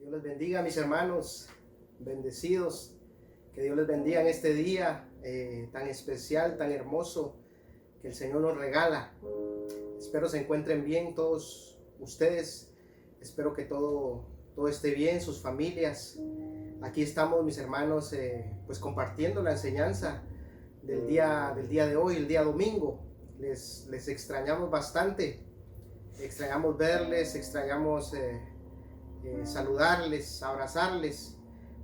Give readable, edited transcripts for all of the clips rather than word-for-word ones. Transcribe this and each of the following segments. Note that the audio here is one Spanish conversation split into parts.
Dios les bendiga, mis hermanos, bendecidos. Que Dios les bendiga en este día tan especial, tan hermoso que el Señor nos regala. Espero se encuentren bien todos ustedes. Espero que todo esté bien, sus familias. Aquí estamos, mis hermanos, pues compartiendo la enseñanza del día de hoy, el día domingo. Les extrañamos bastante. Extrañamos verles, extrañamos saludarles, abrazarles,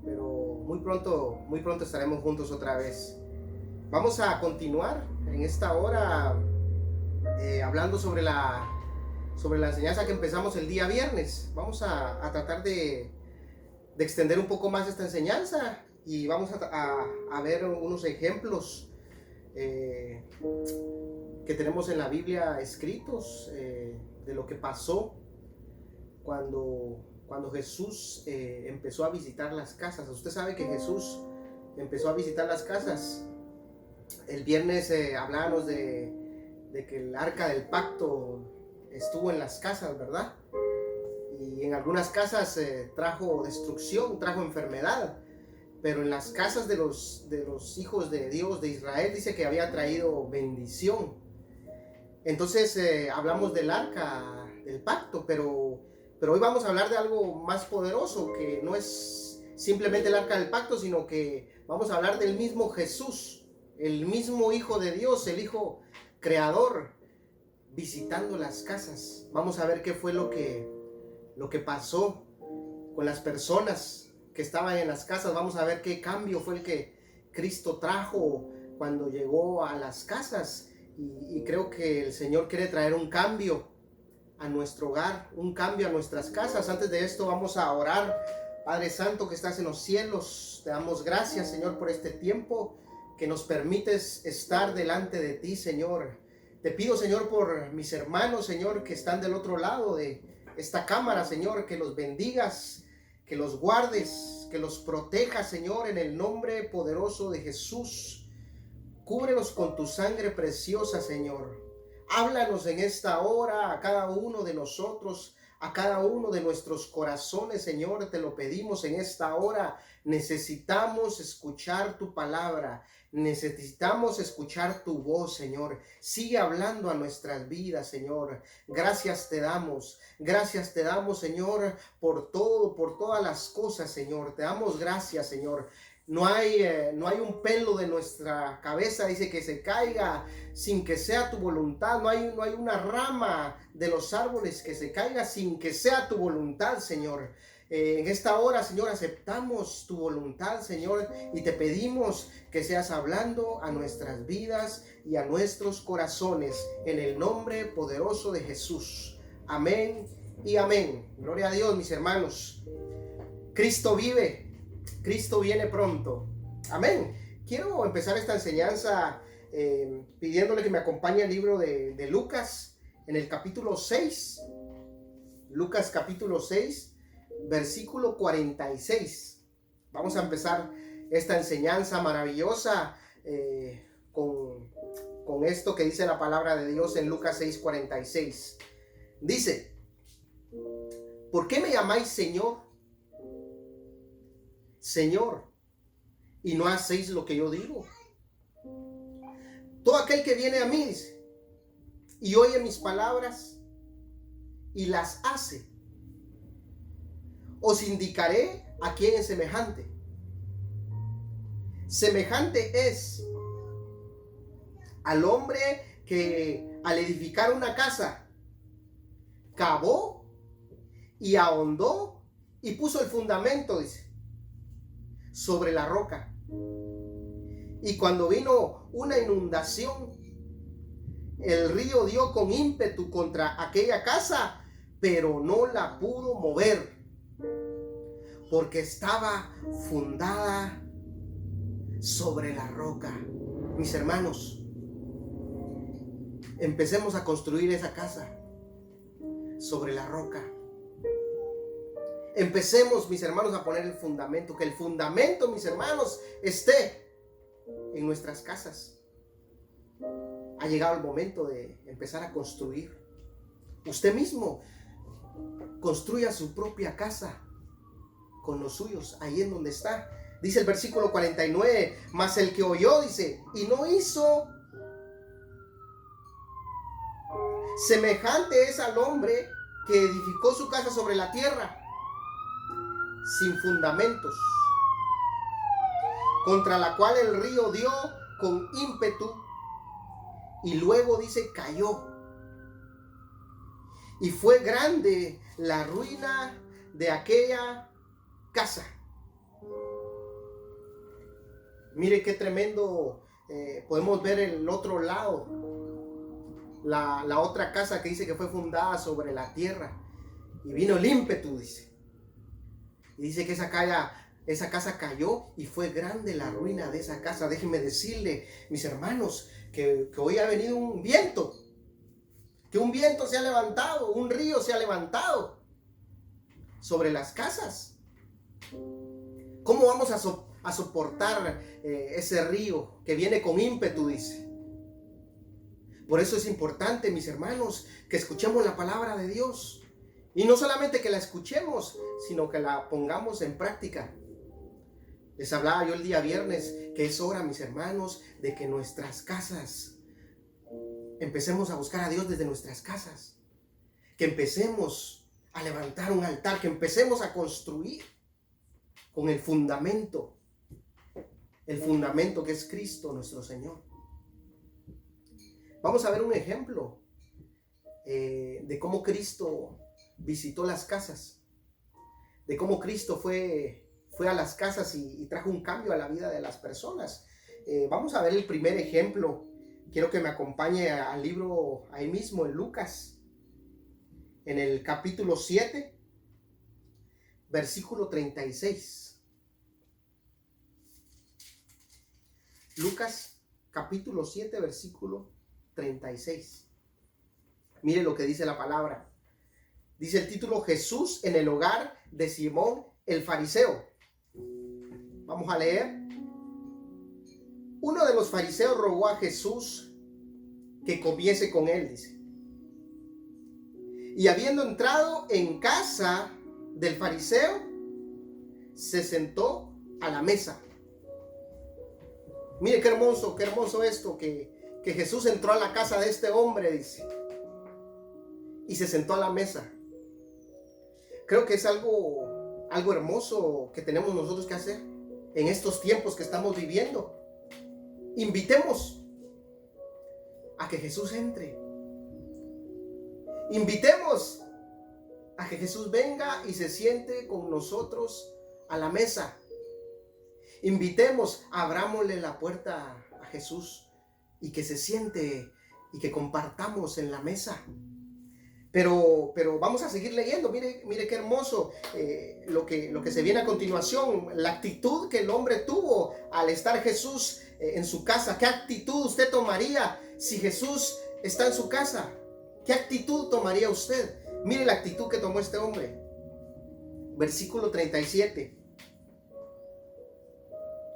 pero muy pronto estaremos juntos otra vez. Vamos a continuar en esta hora hablando sobre la enseñanza que empezamos el día viernes. Vamos a tratar de extender un poco más esta enseñanza y vamos a ver unos ejemplos que tenemos en la Biblia escritos de lo que pasó cuando Jesús empezó a visitar las casas. Usted sabe que Jesús empezó a visitar las casas. El viernes hablábamos de que el arca del pacto estuvo en las casas, ¿verdad? Y en algunas casas trajo destrucción, trajo enfermedad, pero en las casas de los hijos de Dios, de Israel, dice que había traído bendición. Entonces hablamos del arca del pacto, pero hoy vamos a hablar de algo más poderoso, que no es simplemente el arca del pacto, sino que vamos a hablar del mismo Jesús, el mismo Hijo de Dios, el Hijo Creador, visitando las casas. Vamos a ver qué fue lo que pasó con las personas que estaban en las casas. Vamos a ver qué cambio fue el que Cristo trajo cuando llegó a las casas. Y creo que el Señor quiere traer un cambio a nuestro hogar, un cambio a nuestras casas. Antes de esto vamos a orar. Padre Santo que estás en los cielos, te damos gracias, Señor, por este tiempo que nos permites estar delante de ti, Señor. Te pido, Señor, por mis hermanos, Señor, que están del otro lado de esta cámara, Señor, que los bendigas, que los guardes, que los protejas, Señor, en el nombre poderoso de Jesús. Cúbrelos con tu sangre preciosa, Señor. Háblanos en esta hora a cada uno de nosotros, a cada uno de nuestros corazones, Señor. Te lo pedimos en esta hora. Necesitamos escuchar tu palabra. Necesitamos escuchar tu voz, Señor. Sigue hablando a nuestras vidas, Señor. Gracias te damos, Señor, por todo, por todas las cosas, Señor. Te damos gracias, Señor. No hay un pelo de nuestra cabeza, dice, que se caiga sin que sea tu voluntad. No hay una rama de los árboles que se caiga sin que sea tu voluntad, Señor. En esta hora, Señor, aceptamos tu voluntad, Señor, y te pedimos que seas hablando a nuestras vidas y a nuestros corazones, en el nombre poderoso de Jesús. Amén y amén. Gloria a Dios, mis hermanos. Cristo vive. Cristo viene pronto. Amén. Quiero empezar esta enseñanza pidiéndole que me acompañe el libro de Lucas, en el capítulo 6. Lucas capítulo 6, versículo 46. Vamos a empezar esta enseñanza maravillosa con esto que dice la palabra de Dios en Lucas 6, 46. Dice: ¿por qué me llamáis Señor, Señor, y no hacéis lo que yo digo? Todo aquel que viene a mí, dice, y oye mis palabras y las hace, os indicaré a quién es semejante. Semejante es al hombre que al edificar una casa cavó y ahondó y puso el fundamento, dice, sobre la roca. Y cuando vino una inundación, el río dio con ímpetu contra aquella casa, pero no la pudo mover, porque estaba fundada sobre la roca. Mis hermanos, empecemos a construir esa casa sobre la roca. Empecemos, mis hermanos, a poner el fundamento. Que el fundamento, mis hermanos, esté en nuestras casas. Ha llegado el momento de empezar a construir. Usted mismo construya su propia casa. con los suyos, ahí en donde está. Dice el versículo 49, mas el que oyó, dice, y no hizo, semejante es al hombre que edificó su casa sobre la tierra, sin fundamentos, contra la cual el río dio con ímpetu, y luego dice, cayó. Y fue grande la ruina de aquella casa. Mire qué tremendo. Podemos ver el otro lado. La otra casa que dice que fue fundada sobre la tierra. Y vino el ímpetu, dice. Y dice que esa casa cayó y fue grande la ruina de esa casa. Déjenme decirle, mis hermanos, que hoy ha venido un viento. Que un viento se ha levantado, un río se ha levantado sobre las casas. ¿Cómo vamos a soportar ese río que viene con ímpetu, dice? Por eso es importante, mis hermanos, que escuchemos la palabra de Dios. Y no solamente que la escuchemos, sino que la pongamos en práctica. Les hablaba yo el día viernes que es hora, mis hermanos, de que nuestras casas empecemos a buscar a Dios desde nuestras casas. Que empecemos a levantar un altar, que empecemos a construir con el fundamento que es Cristo nuestro Señor. Vamos a ver un ejemplo de cómo Cristo visitó las casas, de cómo Cristo fue a las casas y trajo un cambio a la vida de las personas. Vamos a ver el primer ejemplo. Quiero que me acompañe al libro ahí mismo en Lucas, en el capítulo 7, versículo 36. Lucas capítulo 7, versículo 36. Mire lo que dice la palabra. Dice el título: Jesús en el hogar de Simón el fariseo. Vamos a leer. Uno de los fariseos rogó a Jesús que comiese con él, dice. Y habiendo entrado en casa del fariseo, se sentó a la mesa. Mire qué hermoso esto, que Jesús entró a la casa de este hombre, dice, y se sentó a la mesa. Creo que es algo hermoso que tenemos nosotros que hacer en estos tiempos que estamos viviendo. Invitemos a que Jesús entre. Invitemos a que Jesús venga y se siente con nosotros a la mesa. Invitemos, abrámosle la puerta a Jesús y que se siente y que compartamos en la mesa. Pero vamos a seguir leyendo. Mire qué hermoso lo que se viene a continuación. La actitud que el hombre tuvo al estar Jesús en su casa. ¿Qué actitud usted tomaría si Jesús está en su casa? ¿Qué actitud tomaría usted? Mire la actitud que tomó este hombre. Versículo 37.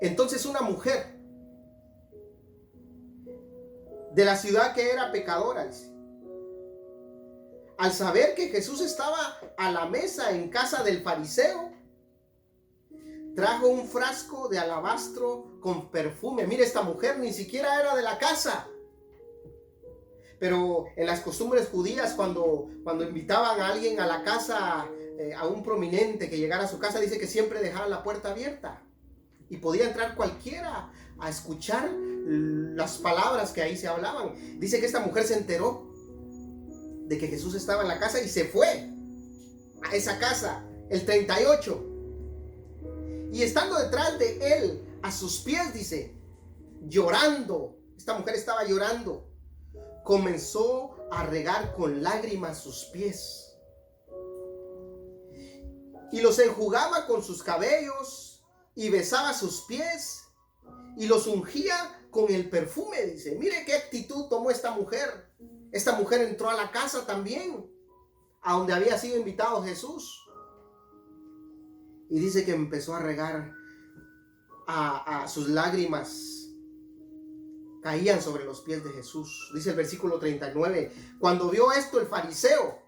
Entonces una mujer de la ciudad que era pecadora, dice, al saber que Jesús estaba a la mesa en casa del fariseo, trajo un frasco de alabastro con perfume. Mire, esta mujer ni siquiera era de la casa. Pero en las costumbres judías, cuando invitaban a alguien a la casa, a un prominente que llegara a su casa, dice que siempre dejaban la puerta abierta. Y podía entrar cualquiera a escuchar las palabras que ahí se hablaban. Dice que esta mujer se enteró de que Jesús estaba en la casa y se fue a esa casa, el 38. Y estando detrás de él, a sus pies, dice, llorando, esta mujer estaba llorando, comenzó a regar con lágrimas sus pies y los enjugaba con sus cabellos y besaba sus pies y los ungía con el perfume, dice. Mire qué actitud tomó esta mujer. Esta mujer entró a la casa también, a donde había sido invitado Jesús. Y dice que empezó a regar a sus lágrimas. Caían sobre los pies de Jesús. Dice el versículo 39. Cuando vio esto el fariseo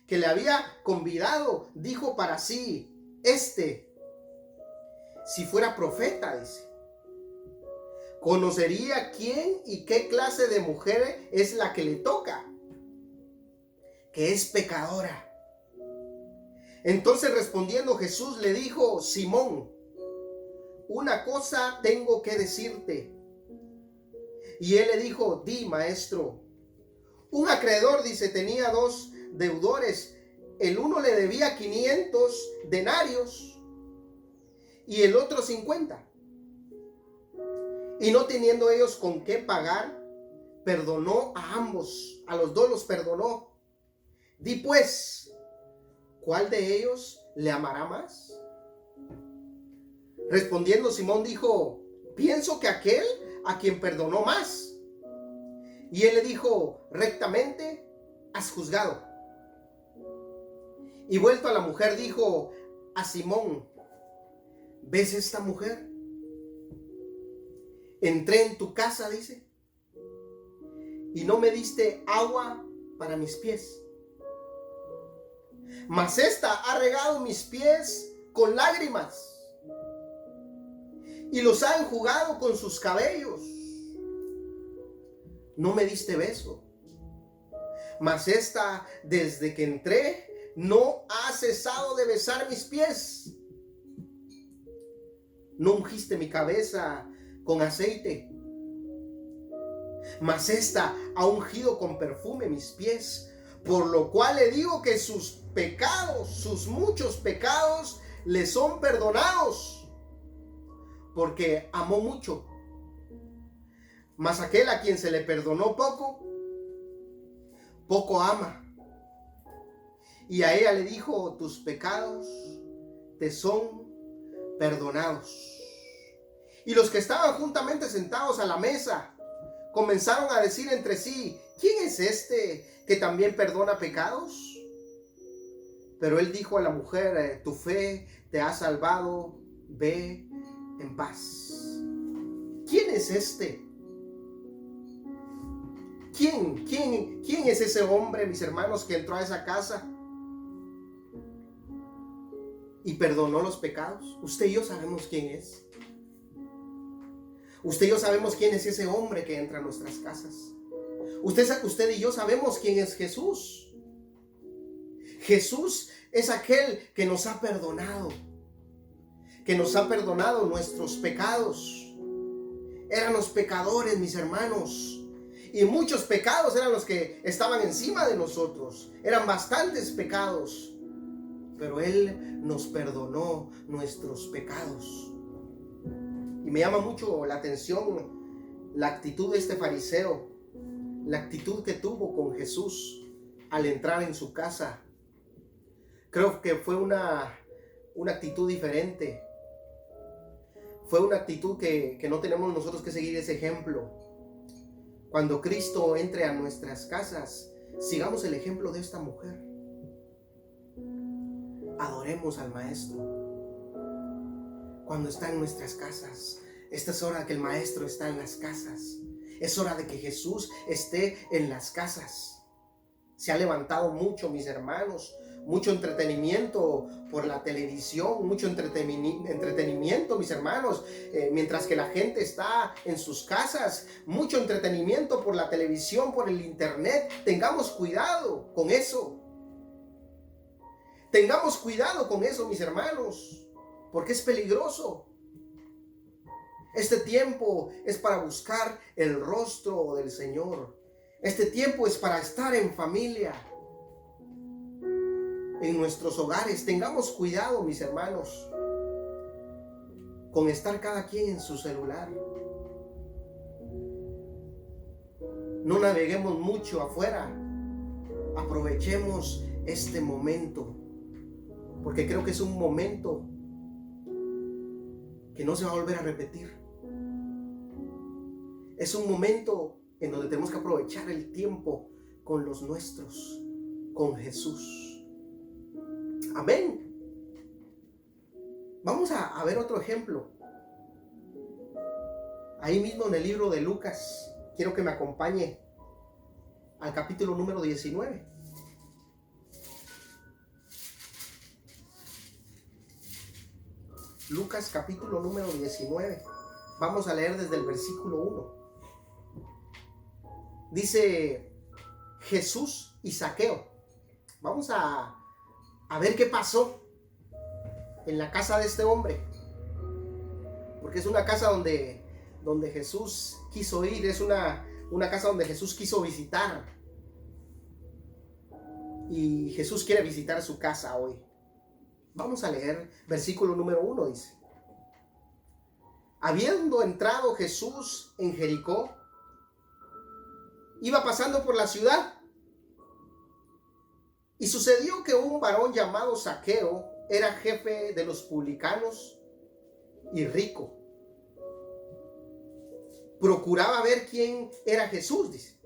que le había convidado, dijo para sí: si fuera profeta, dice, conocería quién y qué clase de mujer es la que le toca, que es pecadora. Entonces respondiendo Jesús le dijo: Simón, una cosa tengo que decirte. Y él le dijo: di, maestro. Un acreedor, dice, tenía 2 deudores. El uno le debía 500 denarios y el otro 50. Y no teniendo ellos con qué pagar, perdonó a ambos, a los 2 los perdonó. Di pues, ¿cuál de ellos le amará más? Respondiendo Simón dijo: pienso que aquel a quien perdonó más. Y él le dijo: rectamente has juzgado. Y vuelto a la mujer dijo a Simón: ¿ves esta mujer? Entré en tu casa, dice, y no me diste agua para mis pies, mas esta ha regado mis pies con lágrimas y los ha enjugado con sus cabellos. No me diste beso, mas esta, desde que entré, no ha cesado de besar mis pies. No ungiste mi cabeza con aceite, mas esta ha ungido con perfume mis pies, por lo cual le digo que sus pecados, sus muchos pecados, le son perdonados, porque amó mucho. Mas aquel a quien se le perdonó poco, poco ama. Y a ella le dijo: tus pecados te son perdonados. Y los que estaban juntamente sentados a la mesa comenzaron a decir entre sí: ¿quién es este que también perdona pecados? Pero él dijo a la mujer: tu fe te ha salvado, ve en paz. ¿Quién es este? ¿Quién es ese hombre, mis hermanos, que entró a esa casa y perdonó los pecados? Usted y yo sabemos quién es. Usted y yo sabemos quién es ese hombre que entra a nuestras casas. Usted y yo sabemos quién es Jesús. Jesús es aquel que nos ha perdonado nuestros pecados. Éramos pecadores, mis hermanos, y muchos pecados eran los que estaban encima de nosotros. Eran bastantes pecados, pero Él nos perdonó nuestros pecados. Y me llama mucho la atención la actitud de este fariseo, la actitud que tuvo con Jesús al entrar en su casa. Creo que fue una actitud diferente. Fue una actitud que no tenemos nosotros que seguir ese ejemplo. Cuando Cristo entre a nuestras casas, sigamos el ejemplo de esta mujer. Adoremos al Maestro. Cuando está en nuestras casas, esta es hora que el Maestro está en las casas. Es hora de que Jesús esté en las casas. Se ha levantado mucho, mis hermanos, mucho entretenimiento por la televisión, mucho entretenimiento, mis hermanos, mientras que la gente está en sus casas, mucho entretenimiento por la televisión, por el internet. Tengamos cuidado con eso. Tengamos cuidado con eso, mis hermanos, porque es peligroso. Este tiempo es para buscar el rostro del Señor. Este tiempo es para estar en familia, en nuestros hogares. Tengamos cuidado, mis hermanos, con estar cada quien en su celular. No naveguemos mucho afuera. Aprovechemos este momento, porque creo que es un momento que no se va a volver a repetir. Es un momento en donde tenemos que aprovechar el tiempo con los nuestros, con Jesús. Amén. Vamos a ver otro ejemplo. Ahí mismo en el libro de Lucas, quiero que me acompañe al capítulo número 19. Lucas capítulo número 19. Vamos a leer desde el versículo 1. Dice Jesús y Zaqueo. Vamos a ver qué pasó en la casa de este hombre. Porque es una casa donde Jesús quiso ir. Es una casa donde Jesús quiso visitar. Y Jesús quiere visitar su casa hoy. Vamos a leer versículo número 1, dice: habiendo entrado Jesús en Jericó, iba pasando por la ciudad. Y sucedió que un varón llamado Zaqueo era jefe de los publicanos y rico. Procuraba ver quién era Jesús, dice.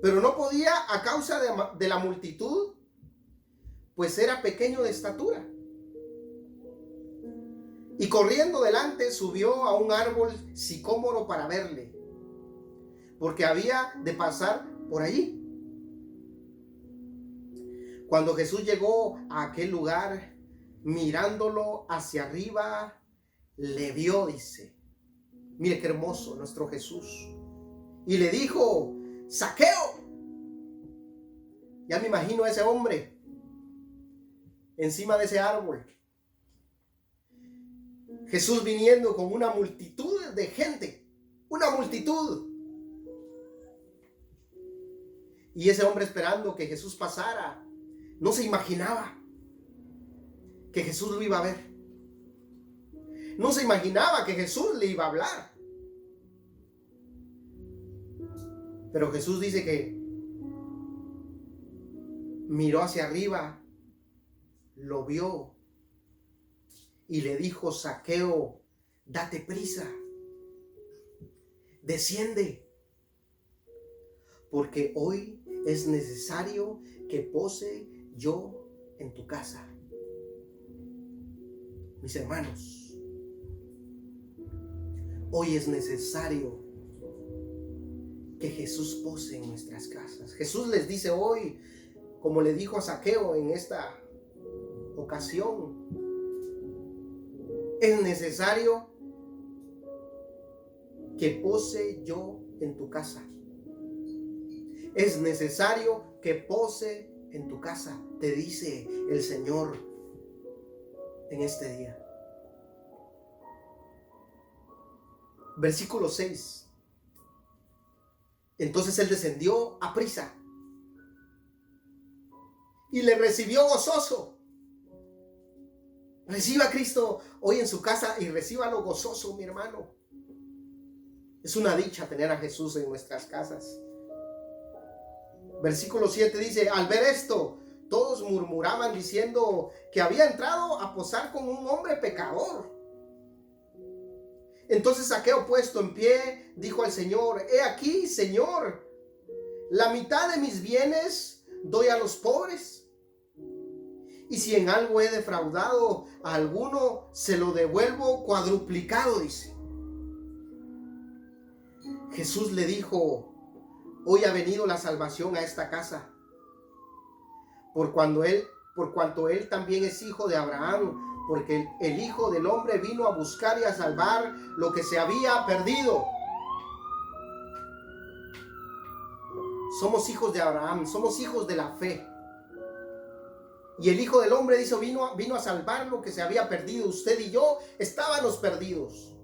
Pero no podía a causa de la multitud, pues era pequeño de estatura. Y corriendo delante subió a un árbol sicómoro para verle, porque había de pasar por allí. Cuando Jesús llegó a aquel lugar, mirándolo hacia arriba, le vio, dice. Mire qué hermoso nuestro Jesús. Y le dijo: Zaqueo. Ya me imagino a ese hombre encima de ese árbol. Jesús viniendo con una multitud de gente. Una multitud. Y ese hombre esperando que Jesús pasara. No se imaginaba que Jesús lo iba a ver. No se imaginaba que Jesús le iba a hablar. Pero Jesús dice que miró hacia arriba, lo vio y le dijo: Zaqueo, date prisa, desciende, porque hoy es necesario que pose yo en tu casa. Mis hermanos, hoy es necesario que Jesús pose en nuestras casas. Jesús les dice hoy, como le dijo a Zaqueo en esta ocasión, es necesario que pose yo en tu casa. Es necesario que pose en tu casa, te dice el Señor en este día. Versículo 6. Entonces él descendió a prisa y le recibió gozoso. Reciba a Cristo hoy en su casa y recíbalo gozoso, mi hermano. Es una dicha tener a Jesús en nuestras casas. Versículo 7 dice: al ver esto, todos murmuraban diciendo que había entrado a posar con un hombre pecador. Entonces Zaqueo, puesto en pie, dijo al Señor: he aquí, Señor, la mitad de mis bienes doy a los pobres. Y si en algo he defraudado a alguno, se lo devuelvo cuadruplicado, dice. Jesús le dijo: hoy ha venido la salvación a esta casa, por cuanto él también es hijo de Abraham, porque el Hijo del Hombre vino a buscar y a salvar lo que se había perdido. Somos hijos de Abraham, somos hijos de la fe. Y el Hijo del Hombre dice, vino a salvar lo que se había perdido. Usted y yo estábamos perdidos.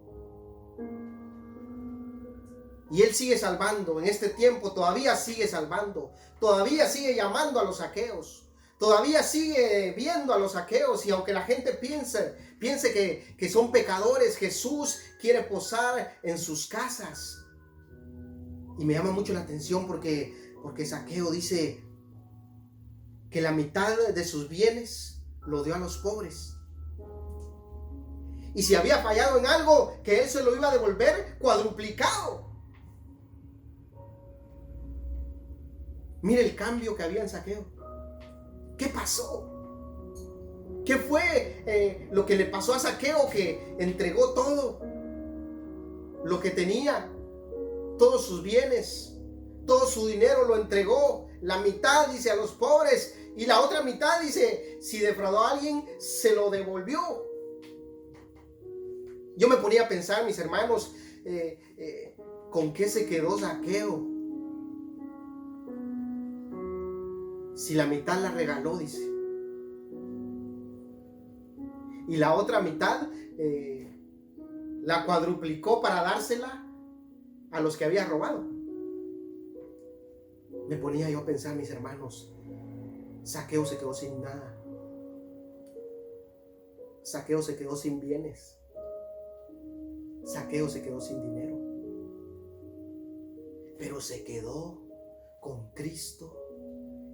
Y Él sigue salvando. En este tiempo todavía sigue salvando. Todavía sigue llamando a los saqueos. Todavía sigue viendo a los saqueos. Y aunque la gente piense que son pecadores, Jesús quiere posar en sus casas. Y me llama mucho la atención porque Zaqueo dice que la mitad de sus bienes lo dio a los pobres. Y si había fallado en algo, que Él se lo iba a devolver cuadruplicado. Mire el cambio que había en Zaqueo. ¿Qué pasó? ¿Qué fue lo que le pasó a Zaqueo, que entregó todo lo que tenía? Todos sus bienes, todo su dinero lo entregó. La mitad, dice, a los pobres. Y la otra mitad, dice, si defraudó a alguien, se lo devolvió. Yo me ponía a pensar, mis hermanos, ¿con qué se quedó Zaqueo? Si la mitad la regaló, dice. Y la otra mitad la cuadruplicó para dársela a los que había robado. Me ponía yo a pensar, mis hermanos, Zaqueo se quedó sin nada. Zaqueo se quedó sin bienes. Zaqueo se quedó sin dinero. Pero se quedó con Cristo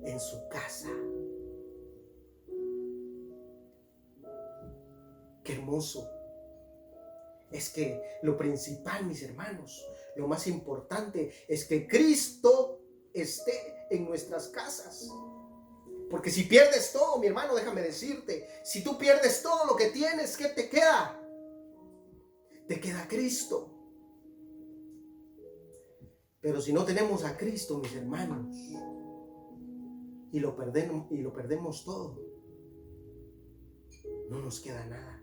en su casa. Qué hermoso. Es que lo principal, mis hermanos, lo más importante es que Cristo esté en nuestras casas. Porque si pierdes todo, mi hermano, déjame decirte, si tú pierdes todo lo que tienes, ¿qué te queda? Te queda Cristo. Pero si no tenemos a Cristo, mis hermanos, y lo perdemos todo, no nos queda nada.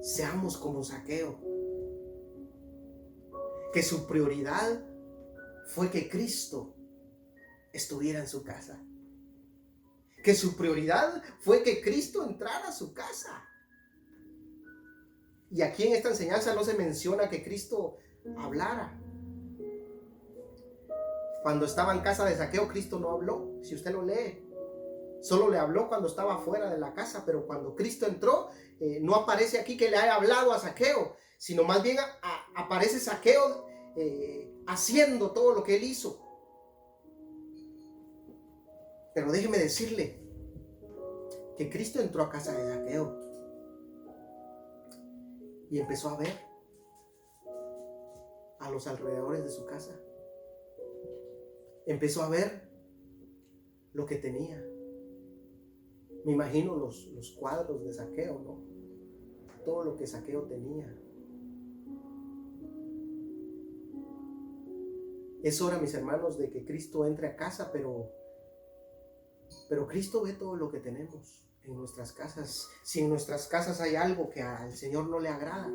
Seamos como Zaqueo, que su prioridad fue que Cristo estuviera en su casa, que su prioridad fue que Cristo entrara a su casa. Y aquí en esta enseñanza no se menciona que Cristo hablara. Cuando estaba en casa de Zaqueo, Cristo no habló. Si usted lo lee, solo le habló cuando estaba fuera de la casa, pero cuando Cristo entró, no aparece aquí que le haya hablado a Zaqueo, sino más bien aparece Zaqueo haciendo todo lo que él hizo. Pero déjeme decirle que Cristo entró a casa de Zaqueo y empezó a ver a los alrededores de su casa. Empezó a ver lo que tenía. Me imagino los cuadros de Zaqueo, ¿no? Todo lo que Zaqueo tenía. Es hora, mis hermanos, de que Cristo entre a casa, pero Cristo ve todo lo que tenemos en nuestras casas. Si en nuestras casas hay algo que al Señor no le agrada,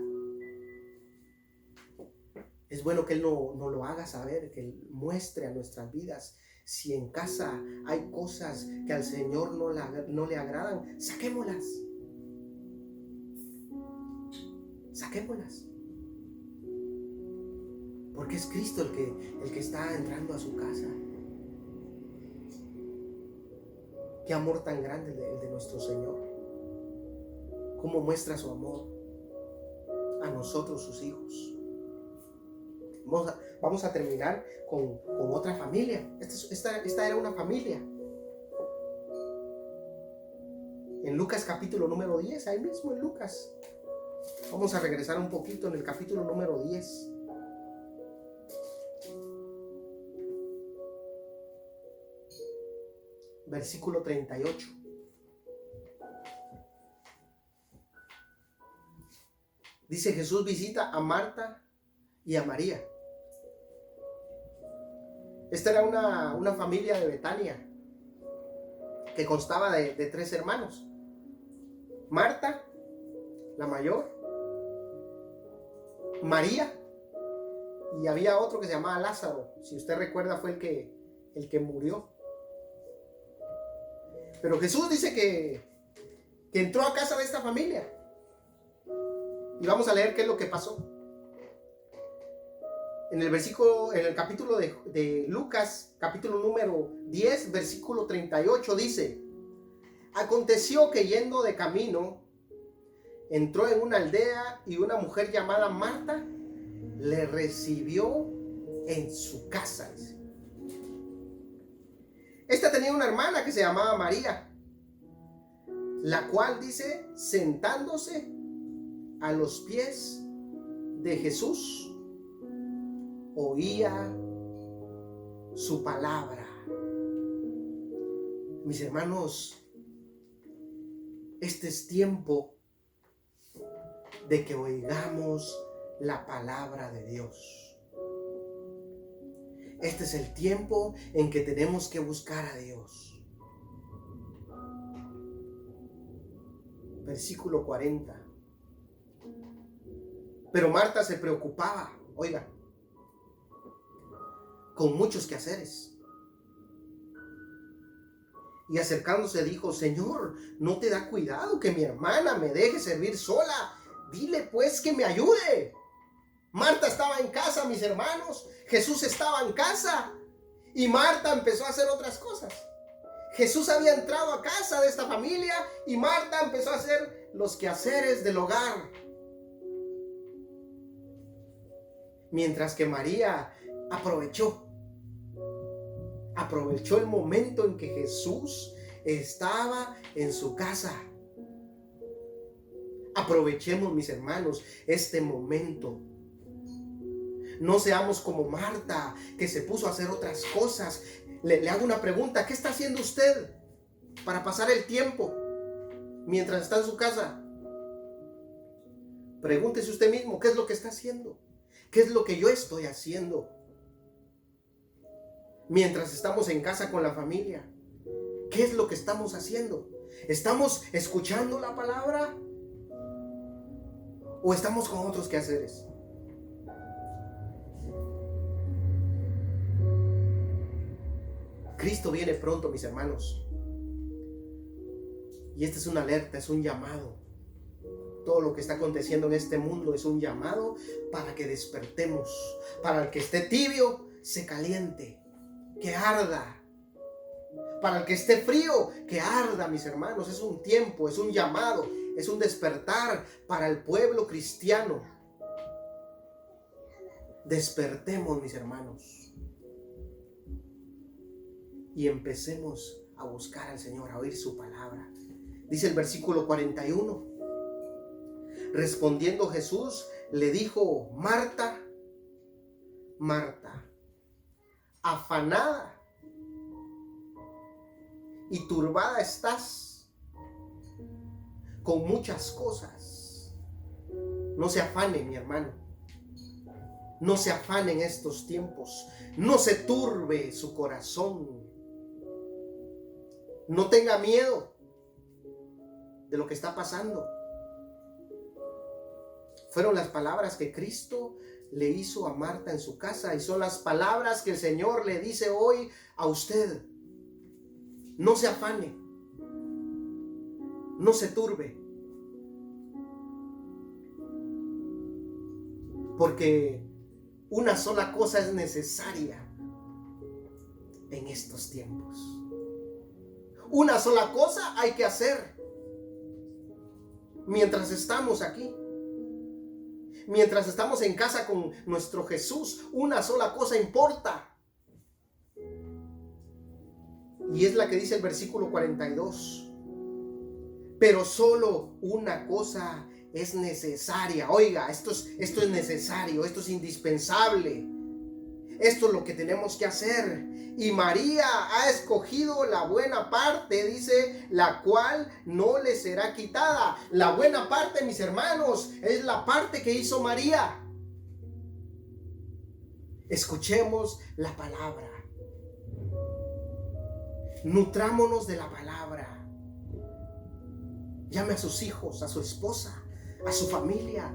es bueno que Él no lo haga saber, que Él muestre a nuestras vidas. Si en casa hay cosas que al Señor no le agradan, saquémoslas. Saquémoslas. Porque es Cristo el que está entrando a su casa. Qué amor tan grande el de nuestro Señor. Cómo muestra su amor a nosotros, sus hijos. Vamos a terminar con otra familia. Esta era una familia. En Lucas capítulo número 10, ahí mismo en Lucas. Vamos a regresar un poquito en el capítulo número 10. Versículo 38. Dice: Jesús visita a Marta y a María. Esta era una familia de Betania que constaba de 3 hermanos. Marta, la mayor, María, y había otro que se llamaba Lázaro. Si usted recuerda, fue el que murió. Pero Jesús dice que entró a casa de esta familia. Y vamos a leer qué es lo que pasó. En el capítulo de Lucas, capítulo número 10, versículo 38, dice: aconteció que yendo de camino, entró en una aldea y una mujer llamada Marta le recibió en su casa. Esta tenía una hermana que se llamaba María, la cual, dice, sentándose a los pies de Jesús, oía su palabra. Mis hermanos, este es tiempo de que oigamos la palabra de Dios. Este es el tiempo en que tenemos que buscar a Dios. Versículo 40. Pero Marta se preocupaba, oiga, con muchos quehaceres. Y acercándose dijo: Señor, ¿no te da cuidado que mi hermana me deje servir sola? Dile pues que me ayude. Marta estaba en casa, mis hermanos. Jesús estaba en casa. Y Marta empezó a hacer otras cosas. Jesús había entrado a casa de esta familia y Marta empezó a hacer los quehaceres del hogar. Mientras que María aprovechó el momento en que Jesús estaba en su casa. Aprovechemos, mis hermanos, este momento. No seamos como Marta, que se puso a hacer otras cosas. Le hago una pregunta: ¿qué está haciendo usted para pasar el tiempo mientras está en su casa? Pregúntese usted mismo: ¿qué es lo que está haciendo? ¿Qué es lo que yo estoy haciendo mientras estamos en casa con la familia? ¿Qué es lo que estamos haciendo? ¿Estamos escuchando la palabra o estamos con otros quehaceres? Cristo viene pronto, mis hermanos. Y esta es una alerta, es un llamado. Todo lo que está aconteciendo en este mundo es un llamado para que despertemos. Para el que esté tibio, se caliente, que arda. Para el que esté frío, que arda, mis hermanos. Es un tiempo, es un llamado, es un despertar para el pueblo cristiano. Despertemos, mis hermanos. Y empecemos a buscar al Señor, a oír su palabra. Dice el versículo 41. Respondiendo Jesús, le dijo: Marta, Marta, afanada y turbada estás con muchas cosas. No se afane, mi hermano. No se afane en estos tiempos. No se turbe su corazón. No tenga miedo de lo que está pasando. Fueron las palabras que Cristo le hizo a Marta en su casa y son las palabras que el Señor le dice hoy a usted. No se afane. No se turbe. Porque una sola cosa es necesaria en estos tiempos. Una sola cosa hay que hacer mientras estamos aquí. Mientras estamos en casa con nuestro Jesús, una sola cosa importa. Y es la que dice el versículo 42. Pero solo una cosa es necesaria. Oiga, esto es necesario, esto es indispensable. Esto es lo que tenemos que hacer. Y María ha escogido la buena parte, dice, la cual no le será quitada. La buena parte, mis hermanos, es la parte que hizo María. Escuchemos la palabra. Nutrámonos de la palabra. Llame a sus hijos, a su esposa, a su familia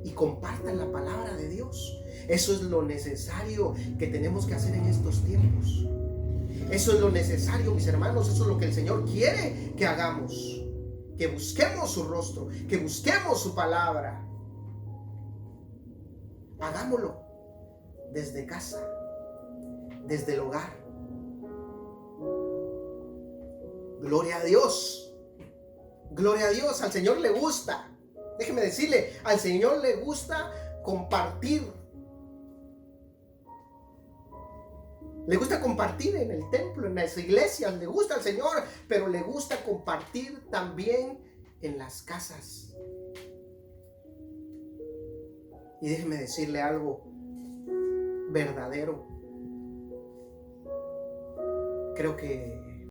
y compartan la palabra de Dios. Eso es lo necesario que tenemos que hacer en estos tiempos. Eso es lo necesario, mis hermanos. Eso es lo que el Señor quiere que hagamos. Que busquemos su rostro, que busquemos su palabra. Hagámoslo desde casa, desde el hogar. Gloria a Dios. Gloria a Dios. Al Señor le gusta. Déjeme decirle, al Señor le gusta compartir. Le gusta compartir en el templo, en las iglesias. Le gusta al Señor, pero le gusta compartir también en las casas. Y déjeme decirle algo verdadero. Creo que